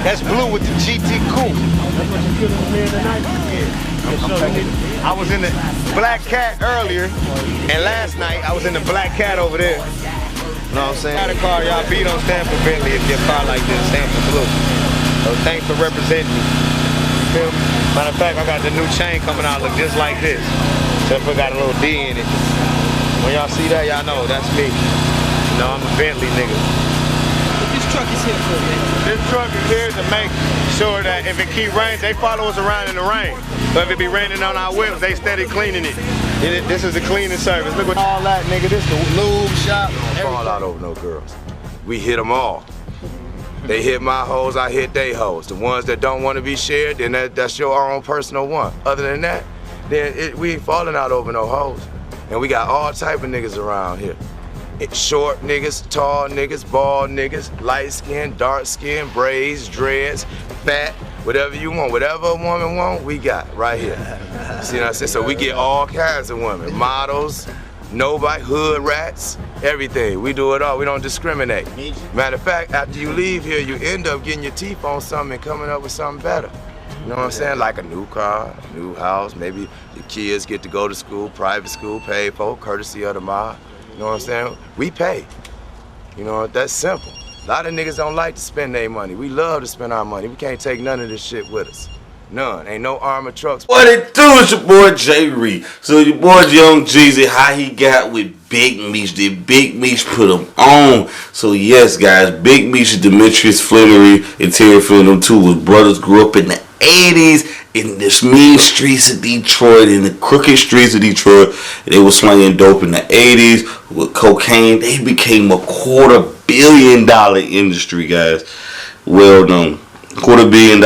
That's blue with the GT cool. That's what you feeling here tonight? Yeah. I was in the Black Cat earlier, and last night I was in the Black Cat over there. You know what I'm saying? Got a car, y'all beat on stand for Bentley if your car like this, stand for blue. So thanks for representing me. Feel me? Matter of fact, I got the new chain coming out, look just like this. Except we got a little D in it. When y'all see that, y'all know that's me. You know, I'm a Bentley nigga. This truck is here for me. This truck is here to make sure that if it keep raining, they follow us around in the rain. But if it be raining on our whips, they steady cleaning it. This is the cleaning service. Look at all that, nigga. This the lube shop. Fall out over no girls. We hit them all. They hit my hoes, I hit they hoes. The ones that don't want to be shared, then that's your own personal one. Other than that, then we ain't falling out over no hoes. And we got all type of niggas around here. Short niggas, tall niggas, bald niggas, light skin, dark skin, braids, dreads, fat, whatever you want. Whatever a woman want, we got right here. See what I'm saying? So we get all kinds of women. Models, nobody, hood rats, everything. We do it all. We don't discriminate. Matter of fact, after you leave here, you end up getting your teeth on something and coming up with something better. You know what I'm saying? Like a new car, new house, maybe your kids get to go to school, private school, paid for, courtesy of the mob. You know what I'm saying? We pay. You know, that's simple. A lot of niggas don't like to spend their money. We love to spend our money. We can't take none of this shit with us. None. Ain't no armored trucks. What it do? It's your boy Jay Reed. So your boy Young Jeezy, how he got with Big Meech. Did Big Meech put him on? So yes, guys, Big Meech, Demetrius Flannery, and Terry Flynn, them two was brothers, grew up in the 80s in the mean streets of Detroit, in the crooked streets of Detroit. They were slinging dope in the 80s with cocaine. They became a $250 million industry, guys. Well known. $250 million.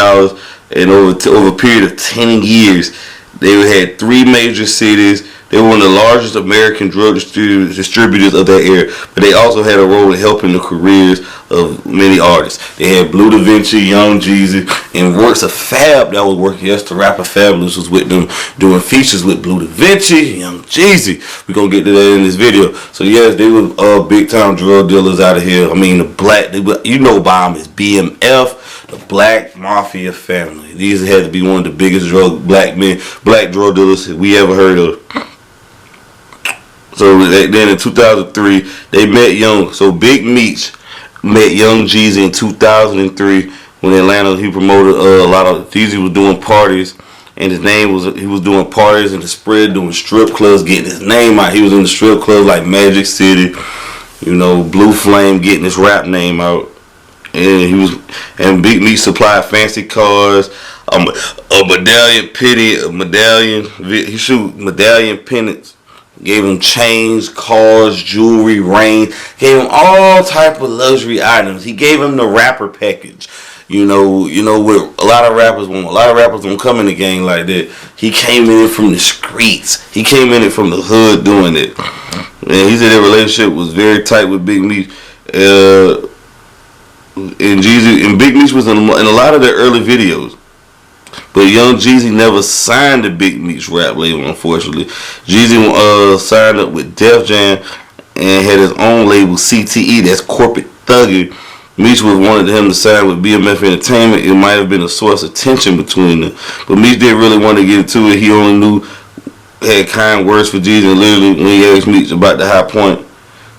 And over a period of 10 years, they had 3 major cities. They were one of the largest American drug distributors of that era, but they also had a role in helping the careers of many artists. They had Blue Da Vinci, Young Jeezy, and Works of Fab that was working. Yes, the rapper Fabulous was with them doing features with Blue Da Vinci, Young Jeezy. We're going to get to that in this video. So yes, they were big time drug dealers out of here. I mean, the black, you know about them is BMF. The Black Mafia family. These had to be one of the biggest black drug dealers we ever heard of. So then in 2003, they met So Big Meech met Young Jeezy in 2003 when in Atlanta. He promoted a lot of. Jeezy was doing parties, and he was doing parties in the spread, doing strip clubs, getting his name out. He was in the strip clubs like Magic City, you know, Blue Flame, getting his rap name out. And Big Meech supplied fancy cars, a medallion he shoot medallion pennants, gave him chains, cars, jewelry, rings, gave him all type of luxury items. He gave him the rapper package. You know what a lot of rappers want. A lot of rappers don't come in the game like that. He came in from the streets. He came in from the hood doing it. And he said their relationship was very tight with Big Meech. And Jeezy and Big Meech was in a lot of their early videos, but Young Jeezy never signed the Big Meech rap label. Unfortunately, Jeezy signed up with Def Jam and had his own label, CTE. That's Corporate Thugging. Meech wanted him to sign with BMF Entertainment. It might have been a source of tension between them, but Meech didn't really want to get into it. He only had kind words for Jeezy. And literally, when he asked Meech about the high point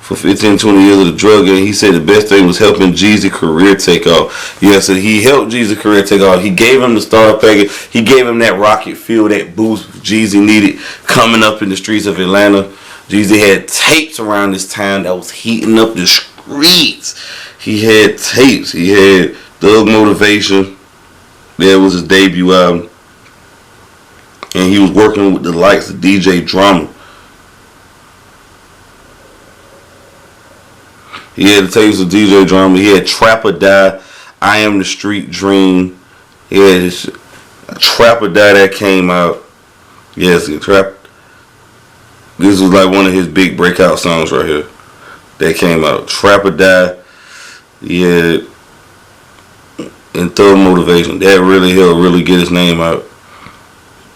for 15, 20 years of the drug game, he said the best thing was helping Jeezy's career take off. Yeah, so he helped Jeezy's career take off. He gave him the starter package. He gave him that rocket fuel, that boost Jeezy needed coming up in the streets of Atlanta. Jeezy had tapes around this time that was heating up the streets. He had tapes. He had Thug Motivation. That was his debut album. And he was working with the likes of DJ Drama. He had the tapes of DJ Drama. He had Trap or Die, I Am the Street Dream. He had his Trap or Die that came out. Yes, Trap. This was like one of his big breakout songs right here. That came out. Trap or Die. He had and Thug Motivation. That really helped really get his name out.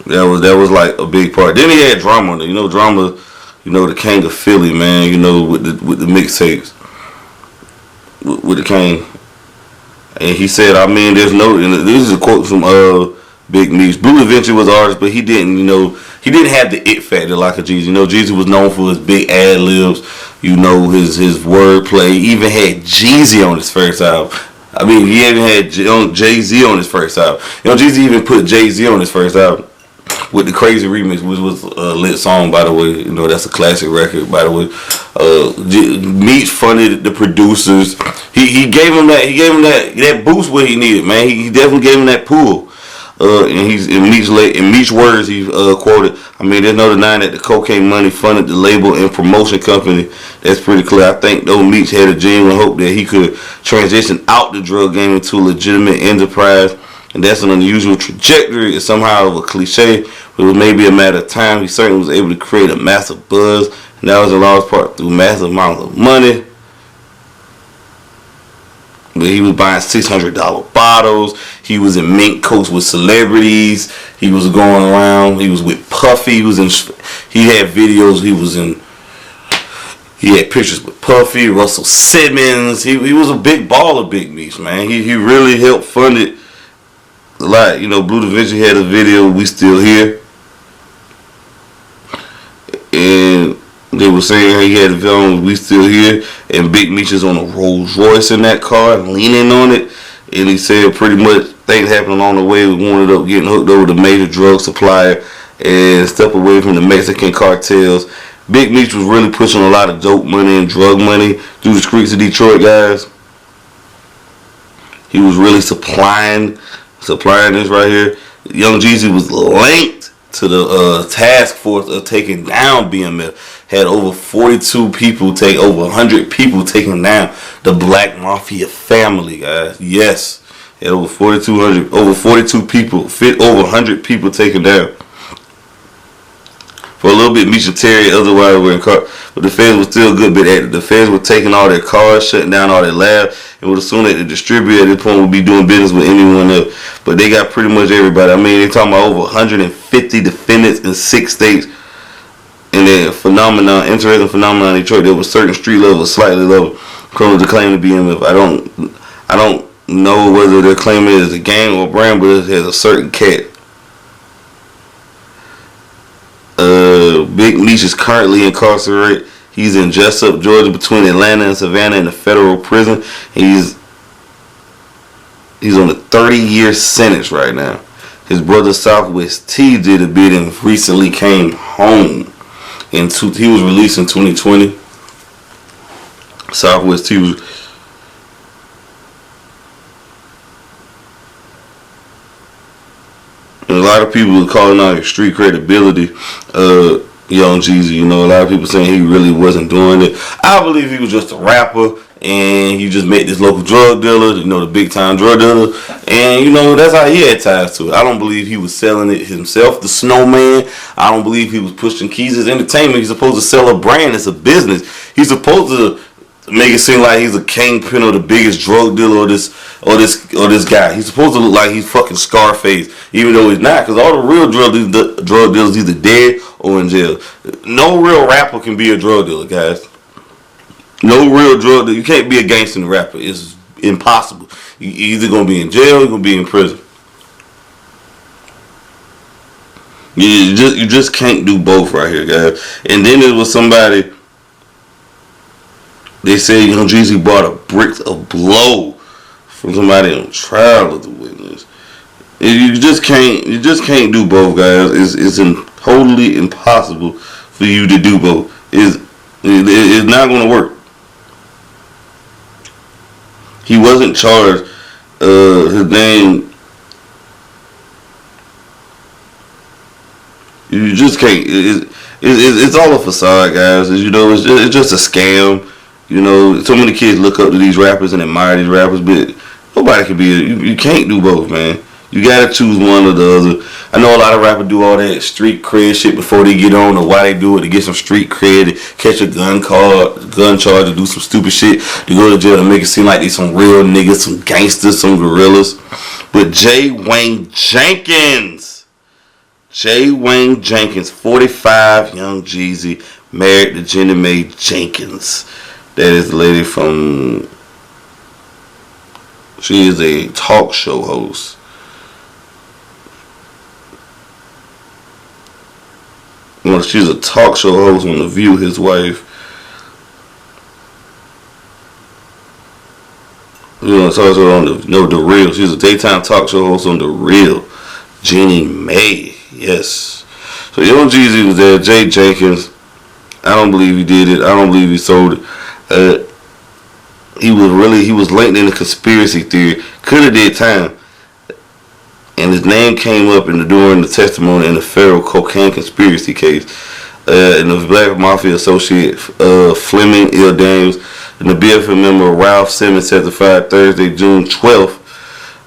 That was like a big part. Then he had Drama. You know, Drama, you know, the king of Philly, man. You know, with the mixtapes. With the King. And he said, I mean, there's no. And this is a quote from Big Meech. Blue eventually was an artist, but he didn't, he didn't have the it factor like a Jeezy. Jeezy was known for his big ad libs, his wordplay. He even had Jeezy on his first album. I mean, he even had Jay-Z on his first album. Jeezy even put Jay-Z on his first album with the Crazy remix, which was a lit song, by the way. That's a classic record, by the way. Meech funded the producers. He gave him that boost where he needed, man. He definitely gave him that pull. And he's in Meech's words, he quoted, I mean, there's no denying that the cocaine money funded the label and promotion company. That's pretty clear. I think though Meech had a genuine hope that he could transition out the drug game into a legitimate enterprise. And that's an unusual trajectory. It's somehow of a cliche, but it was maybe a matter of time. He certainly was able to create a massive buzz, and that was in large part through massive amounts of money. But he was buying $600 bottles. He was in mink coats with celebrities. He was going around. He was with Puffy. He had videos. He had pictures with Puffy, Russell Simmons. He was a big baller, Big Meech, man. He really helped fund it a lot. Blue Da Vinci had a video, We Still Here. And they were saying he had a film, We Still Here, and Big Meech is on a Rolls Royce in that car, leaning on it. And he said pretty much things happened along the way. We ended up getting hooked over the major drug supplier and step away from the Mexican cartels. Big Meech was really pushing a lot of dope money and drug money through the streets of Detroit, guys. He was really supplying this right here. Young Jeezy was linked to the task force of taking down BMF. Had over 42 people over 100 people taking down the Black Mafia family, guys. Yes. Had over 42 people, over 100 people taken down. For a little bit, Meech and Terry otherwise were in car, but the feds were still a good bit active. The feds were taking all their cars, shutting down all their labs, and would assume that the distributor at this point would be doing business with anyone else. But they got pretty much everybody. I mean, they're talking about over 150 defendants in 6 states. And then interesting phenomenon in Detroit. There was certain street level, slightly lower criminals to claim to BMF. I don't know whether they're claiming it as a gang or a brand, but it has a certain cat. Big Meech is currently incarcerated. He's in Jessup, Georgia, between Atlanta and Savannah in a federal prison. He's on a 30-year sentence right now. His brother Southwest T did a bid and recently came home. He was released in 2020. Southwest T was. And a lot of people are calling out his street credibility. Young Jeezy, a lot of people saying he really wasn't doing it. I believe he was just a rapper, and he just met this local drug dealer, the big time drug dealer, and that's how he had ties to it. I don't believe he was selling it himself, the Snowman. I don't believe he was pushing keys as entertainment. He's supposed to sell a brand. It's a business. He's supposed to make it seem like he's a kingpin or the biggest drug dealer or this guy. He's supposed to look like he's fucking Scarface, even though he's not, because all the real drug dealers either dead or in jail. No real rapper can be a drug dealer, guys. No real drug dealer. You can't be a gangster and a rapper. It's impossible. You're either gonna be in jail or you're gonna be in prison. You just can't do both right here, guys. And then there was somebody. They say Jeezy bought a brick of blow from somebody on trial of the witness. You just can't do both, guys. It's totally impossible for you to do both. It's not going to work. He wasn't charged. His name. You just can't. It's all a facade, guys. It's just a scam. So many kids look up to these rappers and admire these rappers, but nobody can be. You can't do both, man. You gotta choose one or the other. I know a lot of rappers do all that street cred shit before they get on, or why they do it, to get some street cred, to catch a gun charge, to do some stupid shit, to go to jail, to make it seem like they some real niggas, some gangsters, some gorillas. But J. Wayne Jenkins, 45, Young Jeezy, married to Jenny Mae Jenkins. That is the lady from She is a talk show host. Well, she's a talk show host on The View, his wife. You know, talk show on The Real. She's a daytime talk show host on The Real. Jeannie Mae, yes. So Young Jeezy was there. Jay Jenkins, I don't believe he did it. I don't believe he sold it. He was linked in the conspiracy theory. Could have did time. And his name came up during the testimony in the federal cocaine conspiracy case. And the Black Mafia associate Fleming L. Daniels and the BMF member Ralph Simmons testified Thursday, June 12th,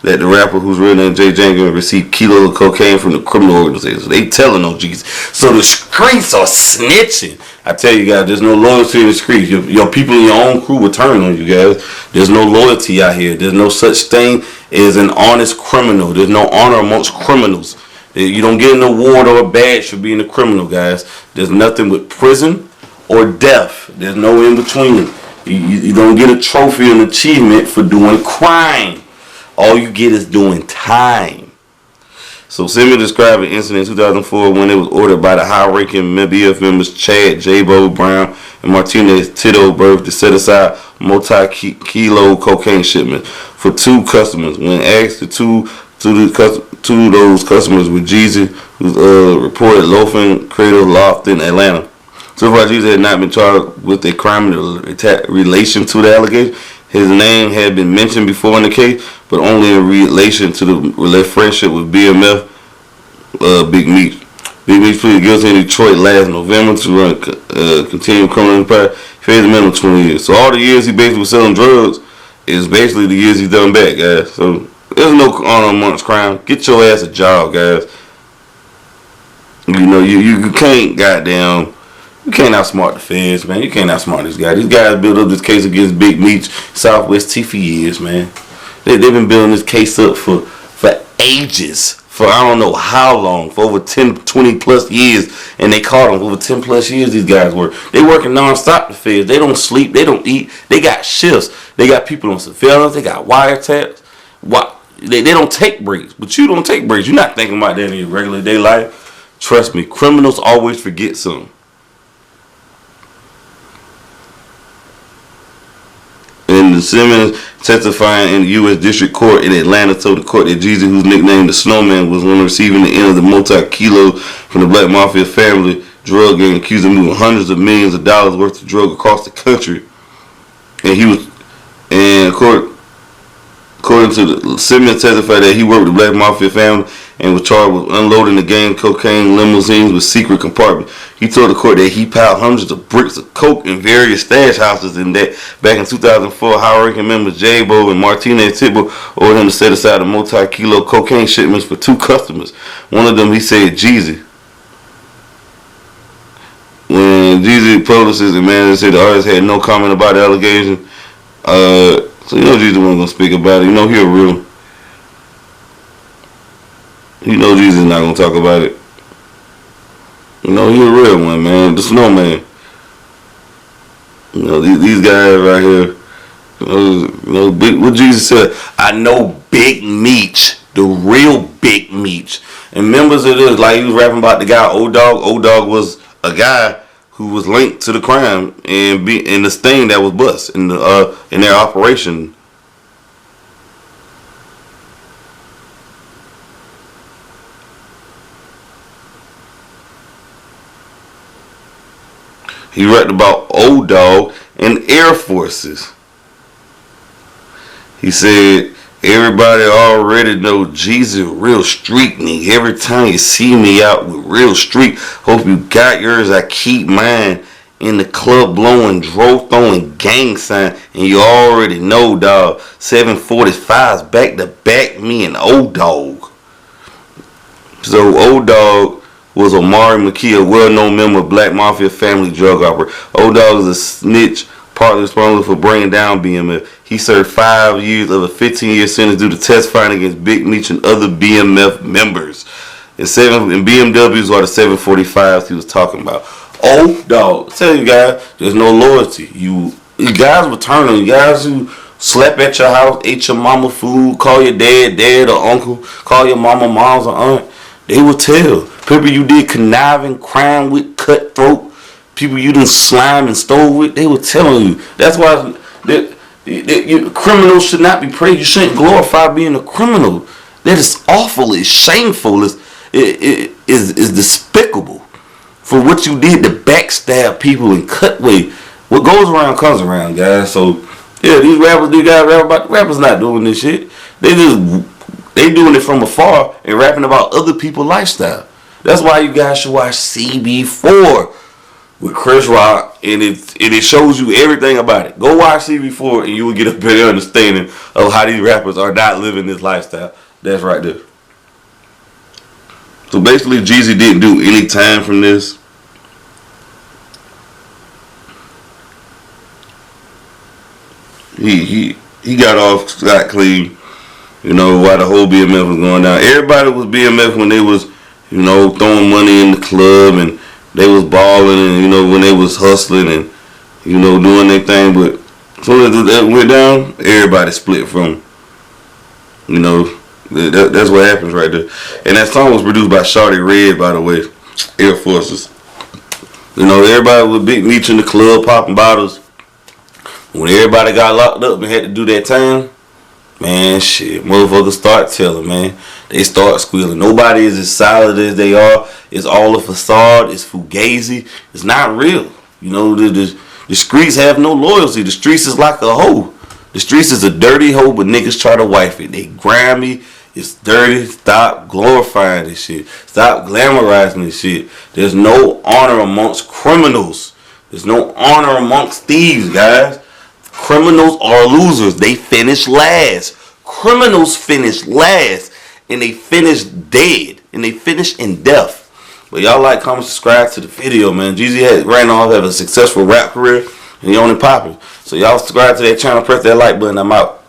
that the rapper whose real name Jay Jenkins received kilos of cocaine from the criminal organization. So they telling on Jesus. So the streets are snitching. I tell you guys, there's no loyalty in the streets. Your people in your own crew will turn on you guys. There's no loyalty out here. There's no such thing as an honest criminal. There's no honor amongst criminals. You don't get an award or a badge for being a criminal, guys. There's nothing with prison or death. There's no in between. You don't get a trophy or an achievement for doing crime. All you get is doing time. So Simmons described an incident in 2004 when it was ordered by the high-ranking BF members Chad J-Bo Brown and Martinez Tito Burke to set aside multi-kilo cocaine shipments for two customers. When asked, two of those customers were Jeezy, who reported loafing Cradle Loft in Atlanta. So far, Jeezy had not been charged with a crime in relation to the allegation. His name had been mentioned before in the case, but only in relation to the friendship with BMF, Big Meech. Big Meech pleaded guilty in Detroit last November to run continued criminal empire. He faced a minimum of 20 years. So all the years he basically was selling drugs is basically the years he's done back, guys. So there's no honor amongst crime. Get your ass a job, guys. You know, you can't goddamn. You can't outsmart the feds, man. You can't outsmart this guy. These guys built up this case against Big Meech, Southwest T for years, man. They've been building this case up for ages. For I don't know how long. For over 10, 20 plus years. And they caught them. For over 10 plus years, these guys work. They working non-stop, the feds. They don't sleep. They don't eat. They got shifts. They got people on surveillance. They got wiretaps. They don't take breaks. But you don't take breaks. You're not thinking about that in your regular day life. Trust me. Criminals always forget something. And Simmons testifying in the U.S. District Court in Atlanta told the court that Jeezy, who's nicknamed the Snowman, was one receiving the end of the multi-kilos from the Black Mafia family drug gang, accused of moving hundreds of millions of dollars worth of drug across the country. And according to Simmons testified that he worked with the Black Mafia family and was charged with unloading the gang cocaine limousines with secret compartments. He told the court that he piled hundreds of bricks of coke in various stash houses and that back in 2004, high-ranking members J-Bo and Martinez Tito ordered him to set aside a multi-kilo cocaine shipments for two customers. One of them, he said, Jeezy. When Jeezy publicist and manager said the artist had no comment about the allegation, so you know Jeezy wasn't going to speak about it. You know he a real. You know Jeezy's not going to talk about it. You know, he a real one, man. The Snowman. You know, these guys right here. You know, what Jesus said. I know Big Meech. The real Big Meech. And members of this, like he was rapping about the guy, Old Dog. Old Dog was a guy who was linked to the crime and the sting that was bust in their operation. He rapped about Old Dog and Air Forces. He said, everybody already know Jeezy real street nigga. Every time you see me out with real street, hope you got yours, I keep mine. In the club blowing, drove throwing gang sign, and you already know, dog, 745s back to back, me and Old Dog. So Old Dog was Omari McKee, a well-known member of Black Mafia family drug operator. Old Dog is a snitch, partly responsible for bringing down BMF. He served 5 years of a 15-year sentence due to testifying against Big Meech and other BMF members. And BMWs are the 745s he was talking about. Old Dog, I tell you guys, there's no loyalty. You guys will turn on you. Guys who slept at your house, ate your mama food, call your dad or uncle, call your mama moms or aunt. They will tell. People you did conniving, crime with, cutthroat, people you done slime and stole with, they were telling you. That's why criminals should not be praised. You shouldn't glorify being a criminal. That is awful. It's shameful. It's despicable for what you did to backstab people and cut weight. What goes around comes around, guys. So yeah, these guys rap about. Rappers not doing this shit. They doing it from afar and rapping about other people's lifestyle. That's why you guys should watch CB4 with Chris Rock, and it shows you everything about it. Go watch CB4 and you will get a better understanding of how these rappers are not living this lifestyle. That's right there. So basically, Jeezy didn't do any time from this. He got off scot clean, you know, while the whole BMF was going down. Everybody was BMF when they was, you know, throwing money in the club and they was balling, and you know, when they was hustling and, you know, doing their thing. But as soon as that went down, everybody split from, you know, that's what happens right there. And that song was produced by Shawty Red, by the way, Air Forces. You know, everybody was Big Meech in the club popping bottles. When everybody got locked up and had to do that time, man, shit, motherfuckers start telling, man. They start squealing. Nobody is as solid as they are. It's all a facade. It's fugazi. It's not real. You know, the streets have no loyalty. The streets is like a hoe. The streets is a dirty hoe, but niggas try to wife it. They grimy. It's dirty. Stop glorifying this shit. Stop glamorizing this shit. There's no honor amongst criminals. There's no honor amongst thieves, guys. Criminals are losers. They finish last. Criminals finish last. And they finish dead. And they finish in death. But y'all like, comment, subscribe to the video, man. Jeezy ran off, have a successful rap career. And he only popping. So y'all subscribe to that channel. Press that like button. I'm out.